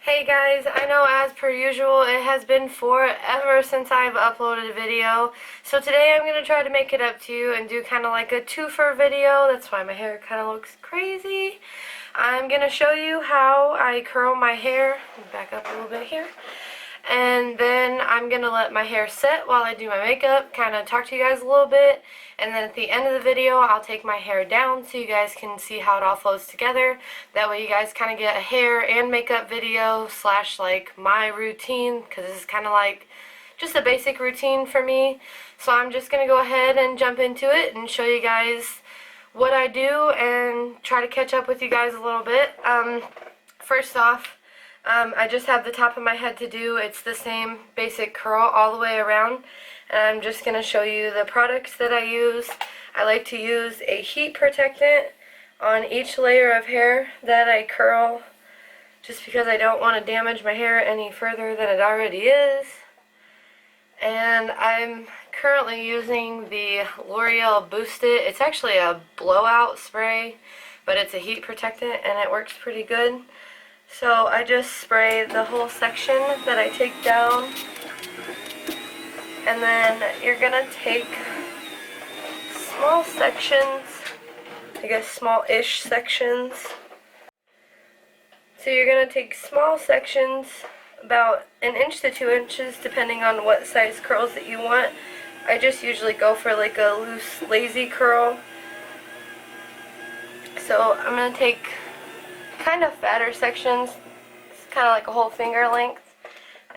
Hey guys, I know as per usual it has been forever since I've uploaded a video, so today I'm going to try to make it up to you and do kind of like a twofer video. That's why my hair kind of looks crazy. I'm going to show you how I curl my hair. Back up a little bit here. And then I'm going to let my hair set while I do my makeup, kind of talk to you guys a little bit, and then at the end of the video I'll take my hair down so you guys can see how it all flows together. That way you guys kind of get a hair and makeup video slash like my routine, because this is kind of like just a basic routine for me. So I'm just going to go ahead and jump into it and show you guys what I do and try to catch up with you guys a little bit. First off, I just have the top of my head to do. It's the same basic curl all the way around. And I'm just going to show you the products that I use. I like to use a heat protectant on each layer of hair that I curl, just because I don't want to damage my hair any further than it already is. And I'm currently using the L'Oreal Boost It. It's actually a blowout spray, but it's a heat protectant and it works pretty good. So I just spray the whole section that I take down, and then you're going to take small sections, I guess small-ish sections. So you're going to take small sections, about 1 inch to 2 inches, depending on what size curls that you want. I just usually go for like a loose, lazy curl. So I'm going to take kind of fatter sections. It's kind of like a whole finger length.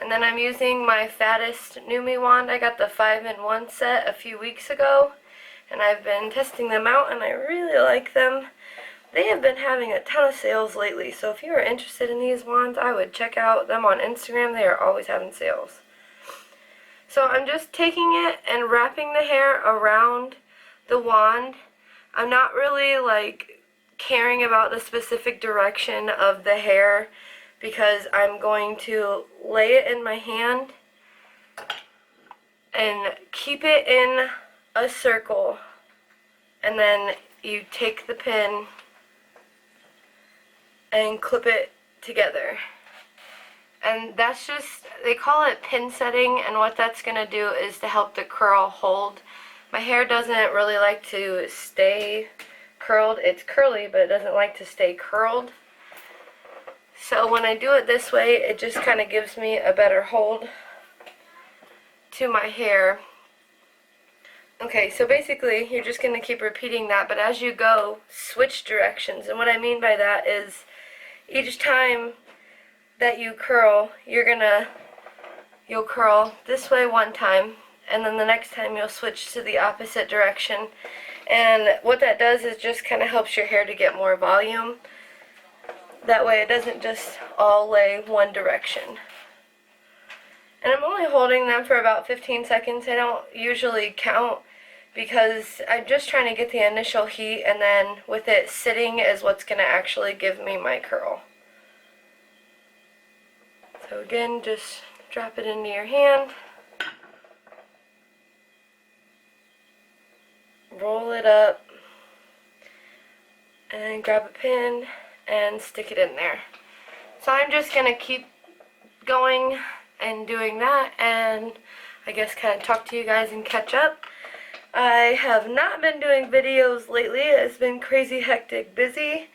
And then I'm using my fattest Nume Wand. I got the 5-in-1 set a few weeks ago, and I've been testing them out and I really like them. They have been having a ton of sales lately, so if you are interested in these wands, I would check out them on Instagram. They are always having sales. So I'm just taking it and wrapping the hair around the wand. I'm not really like caring about the specific direction of the hair, because I'm going to lay it in my hand and keep it in a circle, and then you take the pin and clip it together. And that's just, they call it pin setting, and what that's going to do is to help the curl hold. My hair doesn't really like to stay curled. It's curly, but it doesn't like to stay curled. So when I do it this way, it just kind of gives me a better hold to my hair. Okay, so basically you're just going to keep repeating that, but as you go, switch directions. And what I mean by that is each time that you curl, you'll curl this way one time, and then the next time you'll switch to the opposite direction. And what that does is just kind of helps your hair to get more volume. That way it doesn't just all lay one direction. And I'm only holding them for about 15 seconds. I don't usually count, because I'm just trying to get the initial heat, and then with it sitting is what's going to actually give me my curl. So again, just drop it into your hand. Roll it up, and grab a pin and stick it in there. So I'm just going to keep going and doing that, and I guess kind of talk to you guys and catch up. I have not been doing videos lately. It's been crazy hectic busy.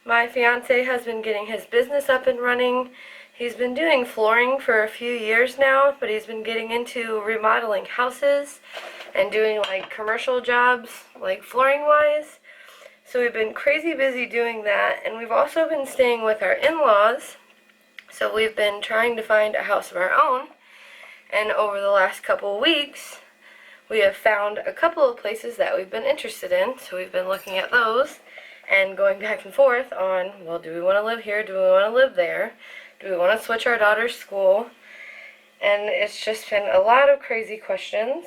My fiance has been getting his business up and running. He's been doing flooring for a few years now, but he's been getting into remodeling houses and doing like commercial jobs, like flooring wise. So we've been crazy busy doing that, and we've also been staying with our in-laws. So we've been trying to find a house of our own, and over the last couple of weeks we have found a couple of places that we've been interested in. So we've been looking at those and going back and forth on, well, do we want to live here? Do we want to live there? Do we want to switch our daughter's school? And it's just been a lot of crazy questions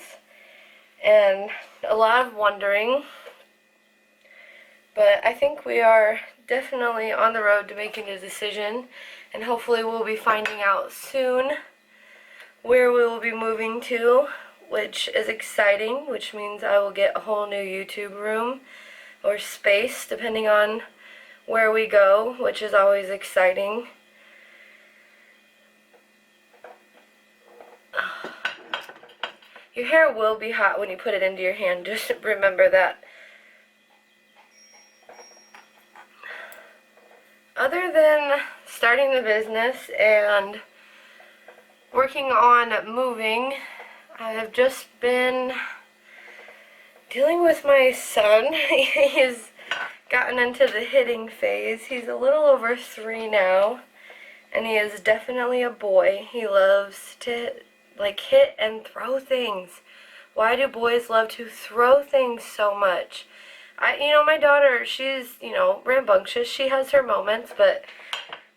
and a lot of wondering. But I think we are definitely on the road to making a decision, and hopefully we'll be finding out soon where we will be moving to, which is exciting, which means I will get a whole new YouTube room or space depending on where we go, which is always exciting. Your hair will be hot when you put it into your hand. Just remember that. Other than starting the business and working on moving, I have just been dealing with my son. He's gotten into the hitting phase. He's a little over 3 now, and he is definitely a boy. He loves to like hit and throw things. Why do boys love to throw things so much? My daughter, she's, rambunctious. She has her moments, but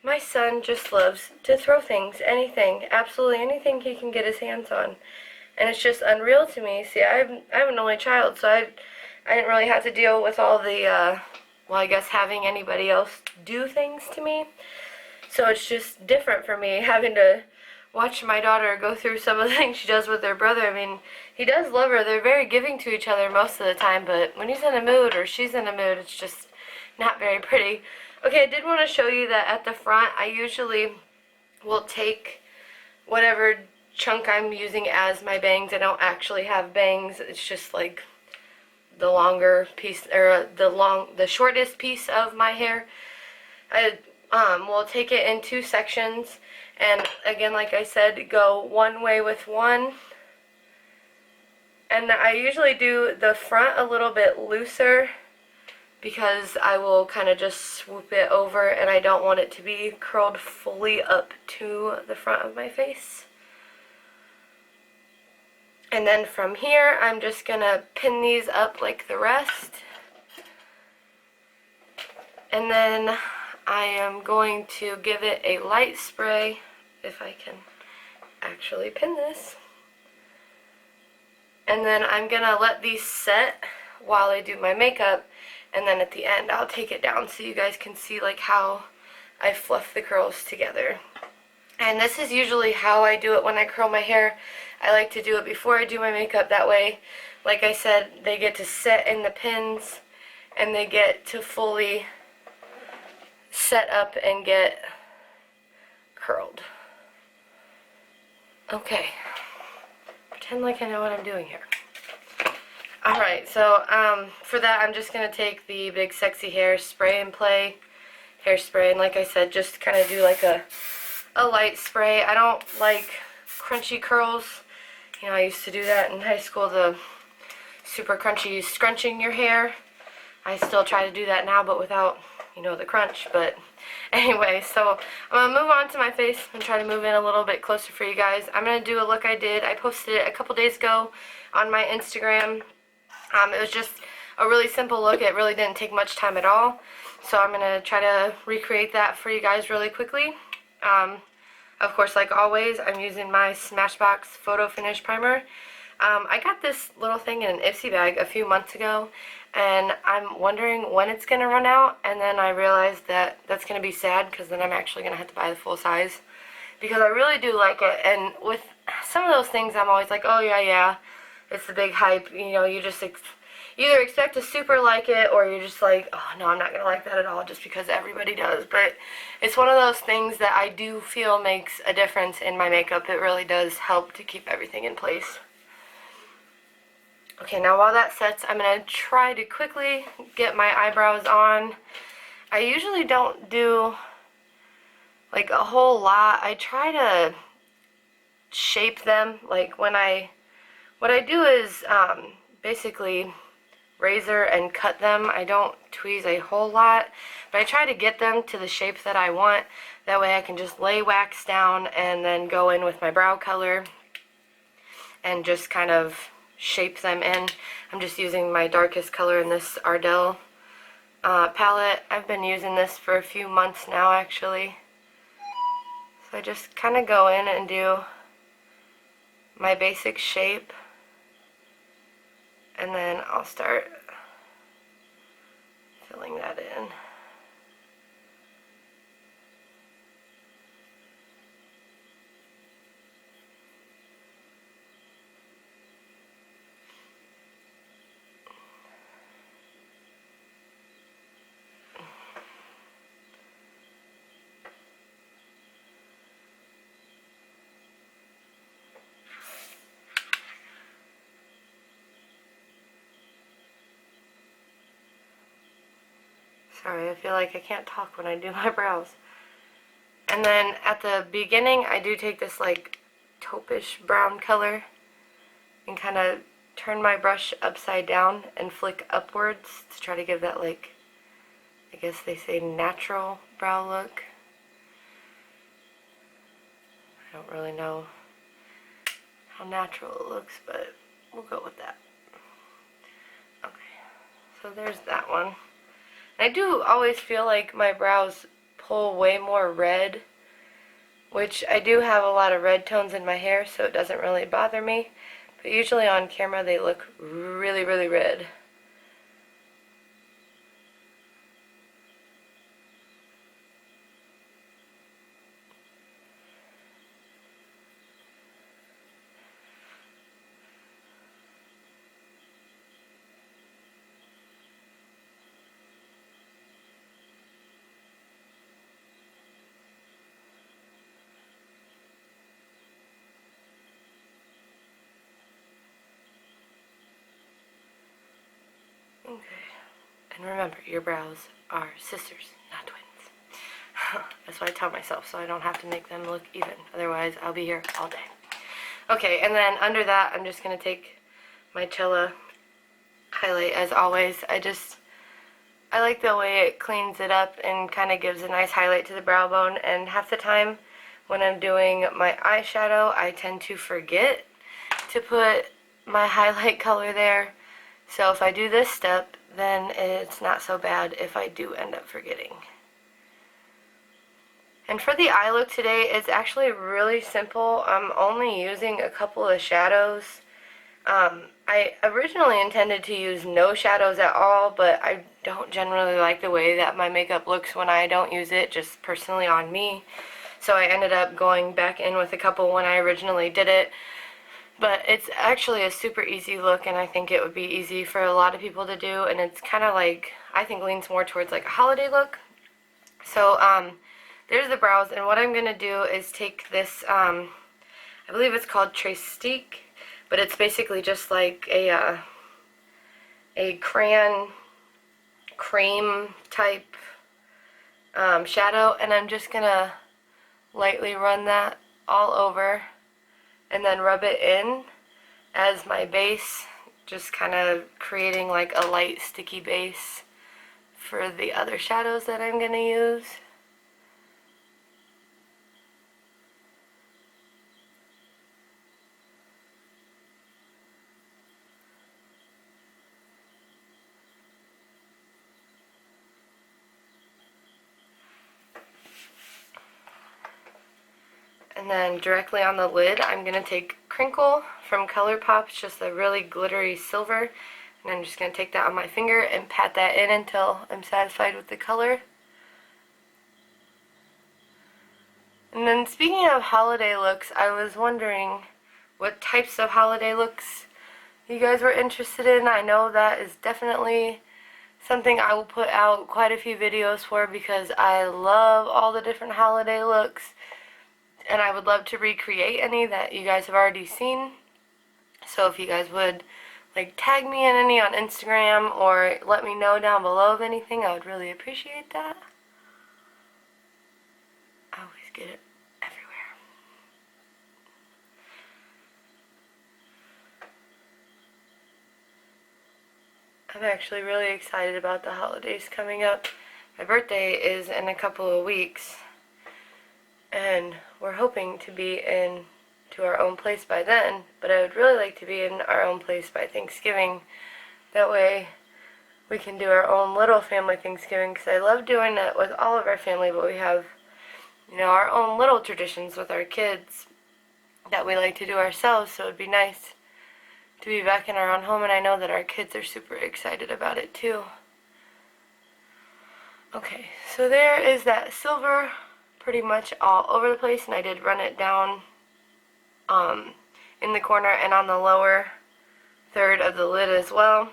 my son just loves to throw things, anything, absolutely anything he can get his hands on. And it's just unreal to me. See, I'm an only child, so I didn't really have to deal with all the, I guess having anybody else do things to me. So it's just different for me having to watch my daughter go through some of the things she does with her brother. I mean, he does love her. They're very giving to each other most of the time, but when he's in a mood or she's in a mood, it's just not very pretty. Okay, I did want to show you that at the front, I usually will take whatever chunk I'm using as my bangs. I don't actually have bangs. It's just like the longer piece, or the shortest piece of my hair. I will take it in 2 sections, and again, like I said, go one way with one. And I usually do the front a little bit looser because I will kind of just swoop it over, and I don't want it to be curled fully up to the front of my face. And then from here, I'm just going to pin these up like the rest. And then I am going to give it a light spray, if I can actually pin this. And then I'm going to let these set while I do my makeup. And then at the end, I'll take it down so you guys can see like how I fluff the curls together. And this is usually how I do it when I curl my hair. I like to do it before I do my makeup. That way, like I said, they get to set in the pins and they get to fully set up and get curled. Okay. Pretend like I know what I'm doing here. Alright, so for that I'm just going to take the Big Sexy Hair Spray and Play hairspray, and like I said, just kind of do like a light spray. I don't like crunchy curls. I used to do that in high school, the super crunchy scrunching your hair. I still try to do that now, but without, the crunch. But anyway, so I'm going to move on to my face and try to move in a little bit closer for you guys. I'm going to do a look I did. I posted it a couple days ago on my Instagram. It was just a really simple look. It really didn't take much time at all. So I'm going to try to recreate that for you guys really quickly. Of course, like always, I'm using my Smashbox PhotoFinish Primer. I got this little thing in an Ipsy bag a few months ago, and I'm wondering when it's going to run out, and then I realized that that's going to be sad, because then I'm actually going to have to buy the full size, because I really do like it. And with some of those things, I'm always like, oh yeah, it's the big hype, you just either expect to super like it, or you're just like, oh no, I'm not going to like that at all just because everybody does. But it's one of those things that I do feel makes a difference in my makeup. It really does help to keep everything in place. Okay, now while that sets, I'm going to try to quickly get my eyebrows on. I usually don't do like a whole lot. I try to shape them. Like what I do is basically razor and cut them. I don't tweeze a whole lot, but I try to get them to the shape that I want. That way I can just lay wax down and then go in with my brow color and just kind of shape them in. I'm just using my darkest color in this Ardell palette. I've been using this for a few months now, actually. So I just kind of go in and do my basic shape, and then I'll start filling that in. Sorry, I feel like I can't talk when I do my brows. And then at the beginning, I do take this like taupe-ish brown color and kind of turn my brush upside down and flick upwards to try to give that, like, I guess they say natural brow look. I don't really know how natural it looks, but we'll go with that. Okay, so there's that one. I do always feel like my brows pull way more red, which I do have a lot of red tones in my hair, so it doesn't really bother me. But usually on camera they look really, really red. Okay, and remember, your brows are sisters, not twins. That's what I tell myself, so I don't have to make them look even. Otherwise, I'll be here all day. Okay, and then under that, I'm just going to take my Chella highlight as always. I like the way it cleans it up and kind of gives a nice highlight to the brow bone, and half the time when I'm doing my eyeshadow, I tend to forget to put my highlight color there. So if I do this step, then it's not so bad if I do end up forgetting. And for the eye look today, it's actually really simple. I'm only using a couple of shadows. I originally intended to use no shadows at all, but I don't generally like the way that my makeup looks when I don't use it, just personally on me. So I ended up going back in with a couple when I originally did it. But it's actually a super easy look, and I think it would be easy for a lot of people to do, and it's kind of like, I think leans more towards like a holiday look. So there's the brows, and what I'm going to do is take this, I believe it's called TresTique, but it's basically just like a crayon cream type shadow, and I'm just going to lightly run that all over and then rub it in as my base, just kind of creating like a light sticky base for the other shadows that I'm going to use. And then directly on the lid, I'm going to take Krinkle from ColourPop. It's just a really glittery silver. And I'm just going to take that on my finger and pat that in until I'm satisfied with the color. And then speaking of holiday looks, I was wondering what types of holiday looks you guys were interested in. I know that is definitely something I will put out quite a few videos for, because I love all the different holiday looks. And I would love to recreate any that you guys have already seen. So if you guys would like tag me in any on Instagram or let me know down below of anything, I would really appreciate that. I always get it everywhere. I'm actually really excited about the holidays coming up. My birthday is in a couple of weeks, and we're hoping to be in to our own place by then, but I would really like to be in our own place by Thanksgiving. That way we can do our own little family Thanksgiving, because I love doing that with all of our family, but we have, you know, our own little traditions with our kids that we like to do ourselves, so it would be nice to be back in our own home, and I know that our kids are super excited about it too. Okay, so there is that silver pretty much all over the place, and I did run it down in the corner and on the lower third of the lid as well.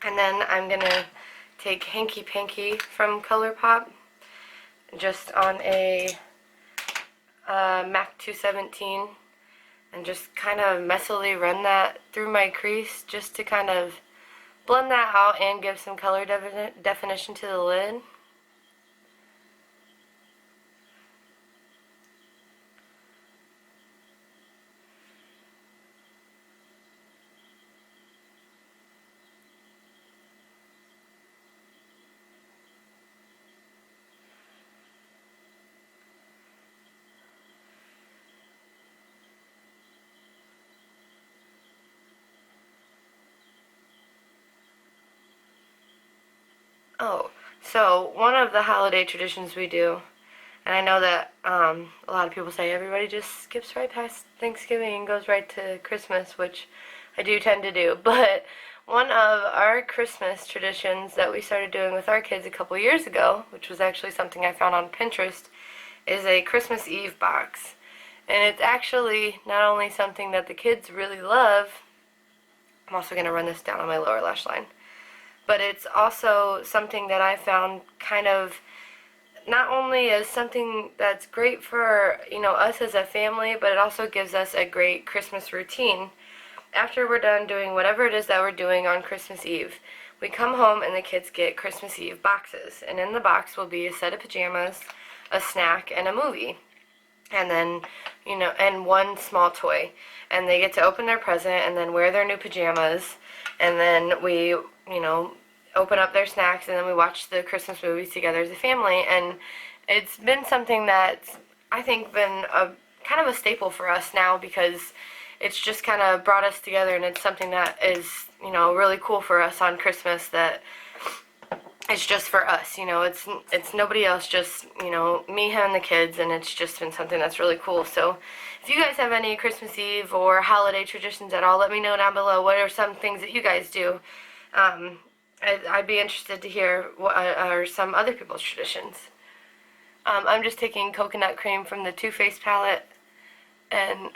And then I'm going to take Hanky Panky from ColourPop just on a MAC 217 and just kind of messily run that through my crease just to kind of blend that out and give some color definition to the lid. Oh, so one of the holiday traditions we do, and I know that a lot of people say everybody just skips right past Thanksgiving and goes right to Christmas, which I do tend to do, but one of our Christmas traditions that we started doing with our kids a couple years ago, which was actually something I found on Pinterest, is a Christmas Eve box. And it's actually not only something that the kids really love, I'm also going to run this down on my lower lash line, but it's also something that I found kind of not only as something that's great for, you know, us as a family, but it also gives us a great Christmas routine. After we're done doing whatever it is that we're doing on Christmas Eve, we come home and the kids get Christmas Eve boxes. And in the box will be a set of pajamas, a snack, and a movie. And then, you know, and one small toy. And they get to open their present and then wear their new pajamas. And then we, you know, open up their snacks, and then we watch the Christmas movies together as a family. And it's been something that's, I think, been a kind of a staple for us now, because it's just kind of brought us together, and it's something that is, you know, really cool for us on Christmas, that it's just for us, you know, it's nobody else, just, you know, me, him, and the kids, and it's just been something that's really cool. So if you guys have any Christmas Eve or holiday traditions at all, let me know down below. What are some things that you guys do? I'd be interested to hear what are some other people's traditions. I'm just taking coconut cream from the Too Faced palette and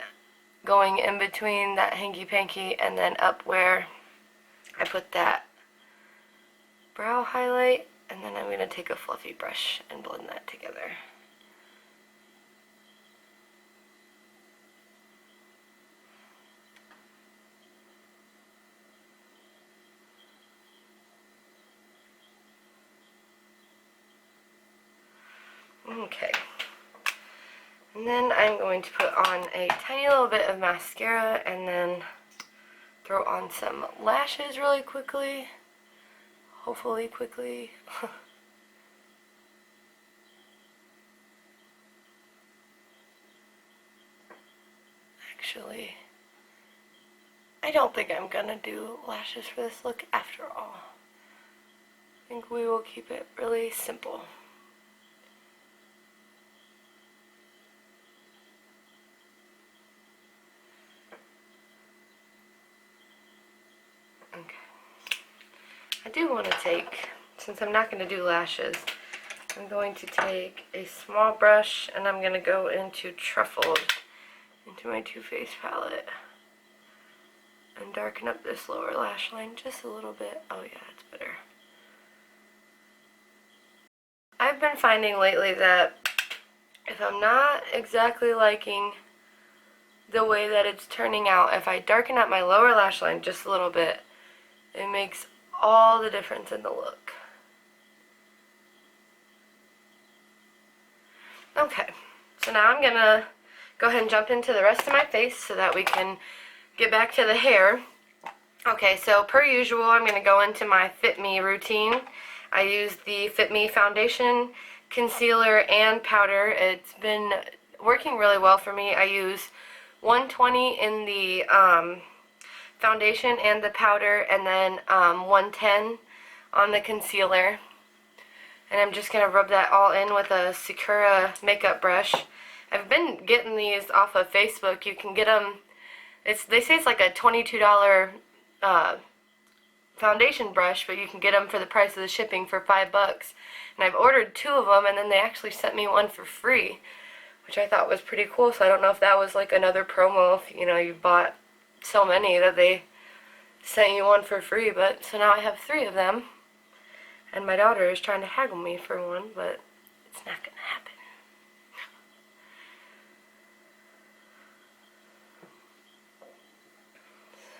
going in between that Hanky Panky and then up where I put that brow highlight, and then I'm going to take a fluffy brush and blend that together. Okay, and then I'm going to put on a tiny little bit of mascara and then throw on some lashes really quickly, hopefully quickly. Actually, I don't think I'm gonna do lashes for this look after all. I think we will keep it really simple. I do want to take, since I'm not going to do lashes, I'm going to take a small brush and I'm going to go into Truffled, into my Too Faced palette, and darken up this lower lash line just a little bit. Oh yeah, it's better. I've been finding lately that if I'm not exactly liking the way that it's turning out, if I darken up my lower lash line just a little bit, it makes all the difference in the look. Okay, so now I'm gonna go ahead and jump into the rest of my face so that we can get back to the hair. Okay, so per usual, I'm gonna go into my Fit Me routine. I use the Fit Me Foundation, Concealer, and Powder. It's been working really well for me. I use 120 in the foundation and the powder, and then 110 on the concealer. And I'm just going to rub that all in with a Sakura makeup brush. I've been getting these off of Facebook. You can get them, they say it's like a $22 foundation brush, but you can get them for the price of the shipping for $5. And I've ordered 2 of them, and then they actually sent me one for free, which I thought was pretty cool. So I don't know if that was like another promo, if, you know, you bought so many that they sent you one for free. But so now I have 3 of them, and my daughter is trying to haggle me for one, but it's not gonna happen.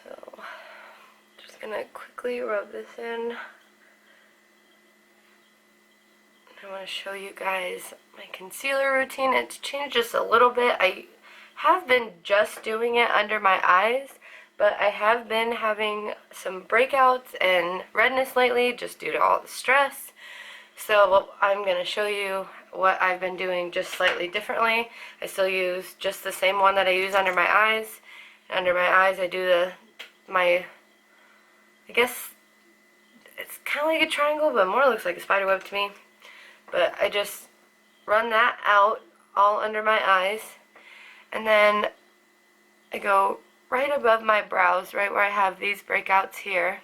So just gonna gonna quickly rub this in. I want to show you guys my concealer routine. It's changed just a little bit. I have been just doing it under my eyes, but I have been having some breakouts and redness lately just due to all the stress. So I'm going to show you what I've been doing just slightly differently. I still use just the same one that I use under my eyes. Under my eyes I do I guess it's kind of like a triangle, but more looks like a spider web to me. But I just run that out all under my eyes, and then I go right above my brows, right where I have these breakouts here,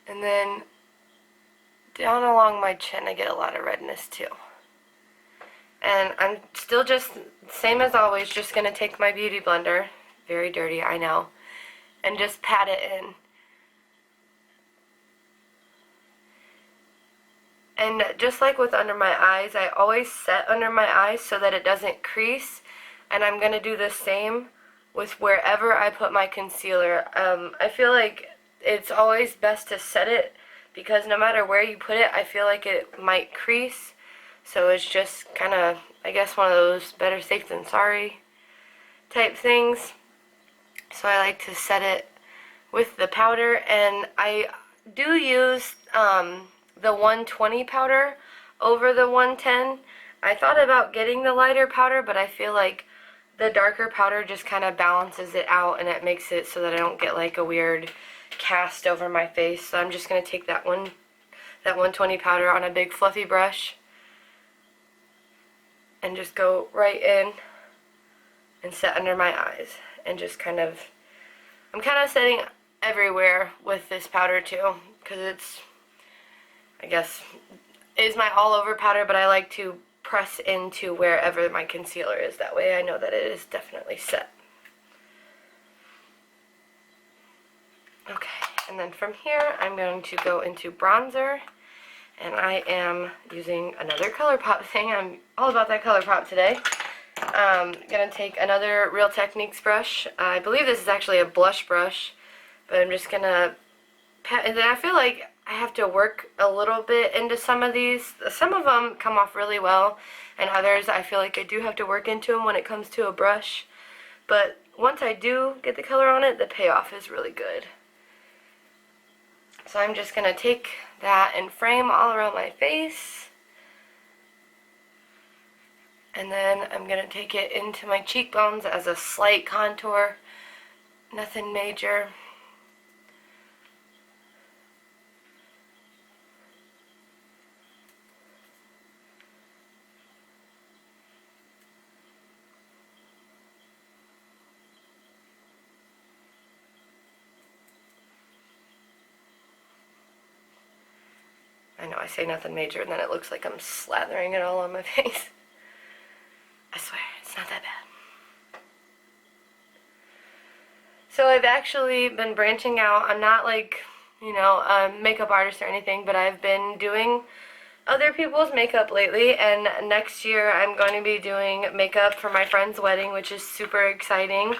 and then down along my chin I get a lot of redness too. And I'm still just, same as always, just going to take my beauty blender, very dirty I know, and just pat it in. And just like with under my eyes, I always set under my eyes so that it doesn't crease. And I'm going to do the same with wherever I put my concealer. I feel like it's always best to set it, because no matter where you put it, I feel like it might crease. So it's just kind of, I guess, one of those better safe than sorry type things. So I like to set it with the powder. And I do use the 120 powder over the 110. I thought about getting the lighter powder, but I feel like the darker powder just kind of balances it out, and it makes it so that I don't get like a weird cast over my face. So I'm just going to take that 120 powder on a big fluffy brush and just go right in and set under my eyes, and just kind of, I'm kind of setting everywhere with this powder too, because it's, I guess, is my all over powder, but I like to press into wherever my concealer is. That way I know that it is definitely set. Okay, and then from here I'm going to go into bronzer, and I am using another ColourPop thing. I'm all about that ColourPop today. I'm going to take another Real Techniques brush. I believe this is actually a blush brush, but I'm just going to pat, and then I feel like I have to work a little bit into some of these. Some of them come off really well, and others I feel like I do have to work into them when it comes to a brush. But once I do get the color on it, the payoff is really good. So I'm just going to take that and frame all around my face. And then I'm going to take it into my cheekbones as a slight contour. Nothing major. I know I say nothing major, and then it looks like I'm slathering it all on my face. I swear, it's not that bad. So I've actually been branching out. I'm not like, you know, a makeup artist or anything, but I've been doing other people's makeup lately, and next year I'm going to be doing makeup for my friend's wedding, which is super exciting.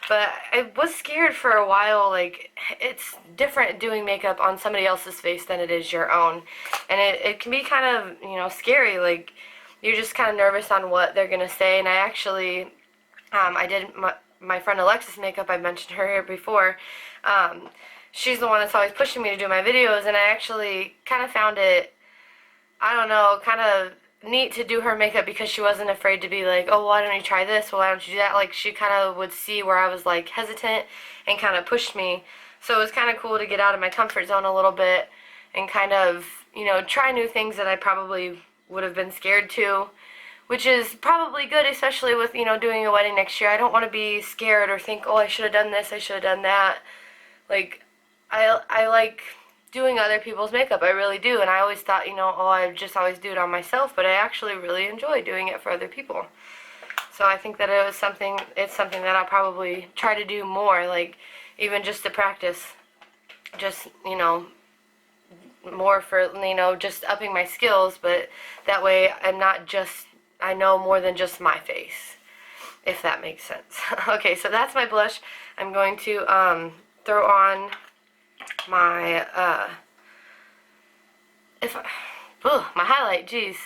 But I was scared for a while. Like, it's different doing makeup on somebody else's face than it is your own. And it can be kind of, you know, scary. Like, you're just kind of nervous on what they're going to say. And I actually, I did my friend Alexis makeup. I mentioned her here before. She's the one that's always pushing me to do my videos. And I actually kind of found it, I don't know, kind of neat to do her makeup, because she wasn't afraid to be like, oh, why don't you try this, well, why don't you do that. Like, she kind of would see where I was like hesitant and kind of pushed me. So it was kind of cool to get out of my comfort zone a little bit and kind of, you know, try new things that I probably would have been scared to, which is probably good, especially with, you know, doing a wedding next year. I don't want to be scared or think, oh, I should have done this, I should have done that. Like, I like doing other people's makeup, I really do, and I always thought, you know, oh, I just always do it on myself, but I actually really enjoy doing it for other people. So I think that it's something that I'll probably try to do more, like, even just to practice, just, you know, more for, you know, just upping my skills, but that way I'm not just, I know more than just my face, if that makes sense. Okay, so that's my blush. I'm going to throw on my, my highlight, geez.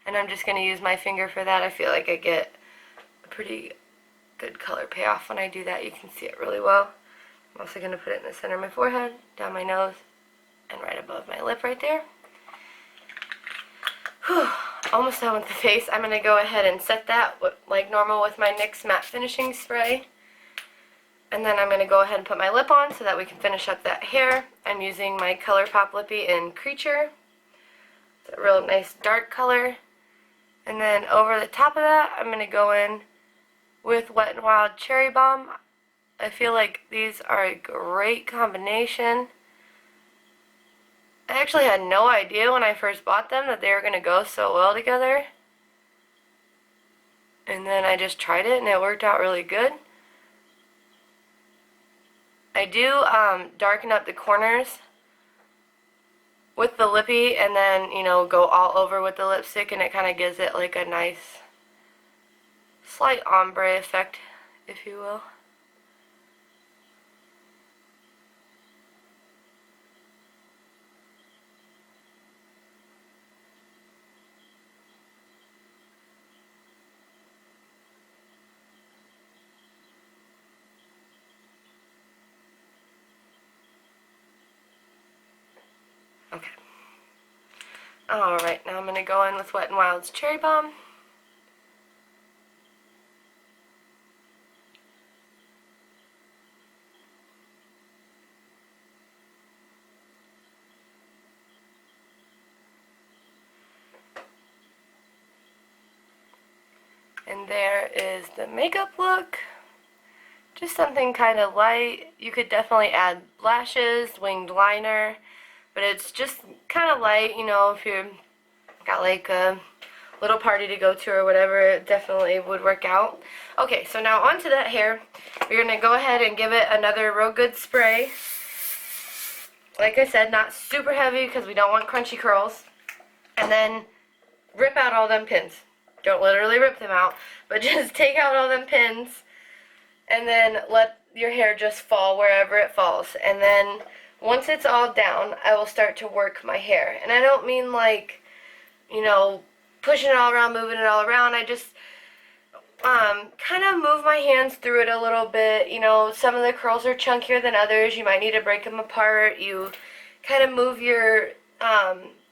And I'm just going to use my finger for that. I feel like I get a pretty good color payoff when I do that. You can see it really well. I'm also going to put it in the center of my forehead, down my nose, and right above my lip right there. Whew, almost done with the face. I'm going to go ahead and set that like normal with my NYX Matte Finishing Spray. And then I'm going to go ahead and put my lip on so that we can finish up that hair. I'm using my ColourPop Lippy in Creature. It's a real nice dark color. And then over the top of that, I'm going to go in with Wet n Wild Cherry Bomb. I feel like these are a great combination. I actually had no idea when I first bought them that they were going to go so well together. And then I just tried it and it worked out really good. I do darken up the corners with the lippy and then, you know, go all over with the lipstick, and it kind of gives it like a nice slight ombre effect, if you will. Okay. Alright, now I'm going to go in with Wet n Wild's Cherry Bomb. And there is the makeup look. Just something kind of light. You could definitely add lashes, winged liner, but it's just kind of light, you know, if you've got like a little party to go to or whatever, it definitely would work out. Okay, so now onto that hair. We're going to go ahead and give it another real good spray. Like I said, not super heavy because we don't want crunchy curls. And then rip out all them pins. Don't literally rip them out, but just take out all them pins and then let your hair just fall wherever it falls. And then once it's all down, I will start to work my hair. And I don't mean like, you know, pushing it all around, moving it all around. I just kind of move my hands through it a little bit. You know, some of the curls are chunkier than others. You might need to break them apart. You kind of move your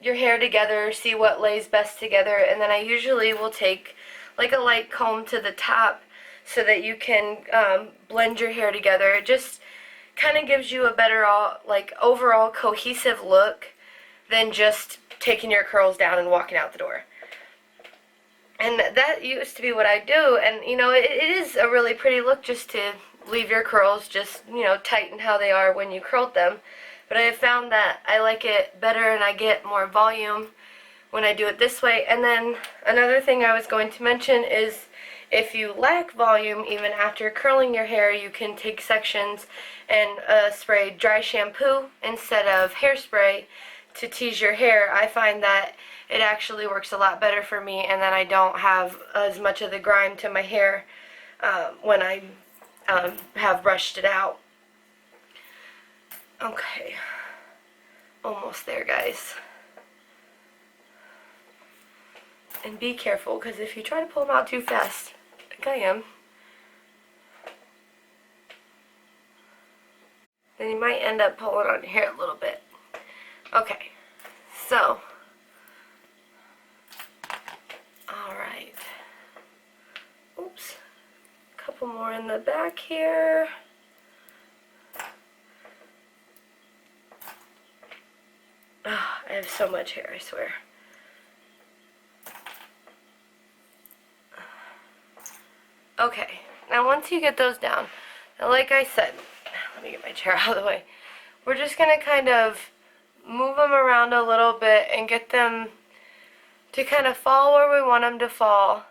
hair together, see what lays best together. And then I usually will take like a light comb to the top so that you can blend your hair together. It just kind of gives you a better overall cohesive look than just taking your curls down and walking out the door. And that used to be what I do, and you know, it is a really pretty look just to leave your curls just, you know, tight and how they are when you curled them. But I have found that I like it better and I get more volume when I do it this way. And then another thing I was going to mention is if you lack volume even after curling your hair, you can take sections and spray dry shampoo instead of hairspray to tease your hair. I find that it actually works a lot better for me, and then I don't have as much of the grime to my hair when I have brushed it out. Okay, almost there, guys. And be careful, because if you try to pull them out too fast, like I am, then you might end up pulling on your hair a little bit. Okay, so, alright. Oops. A couple more in the back here. Oh, I have so much hair, I swear. Okay, now once you get those down, now like I said, let me get my chair out of the way. We're just going to kind of move them around a little bit and get them to kind of fall where we want them to fall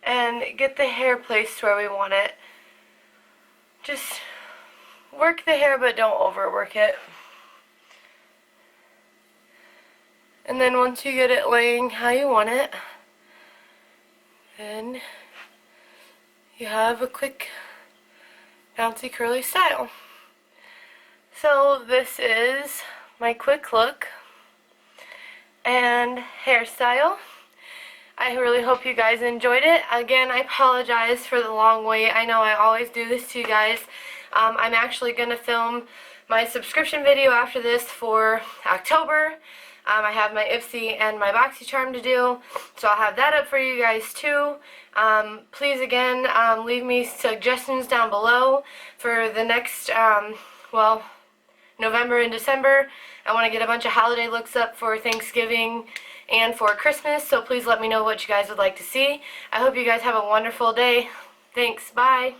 and get the hair placed where we want it. Just work the hair, but don't overwork it. And then once you get it laying how you want it, then you have a quick bouncy curly style. So this is my quick look and hairstyle. I really hope you guys enjoyed it. Again, I apologize for the long wait. I know I always do this to you guys. I'm actually going to film my subscription video after this for October. I have my Ipsy and my BoxyCharm to do, so I'll have that up for you guys too. Please again, leave me suggestions down below for the next, well, November and December. I want to get a bunch of holiday looks up for Thanksgiving and for Christmas, so please let me know what you guys would like to see. I hope you guys have a wonderful day. Thanks, bye.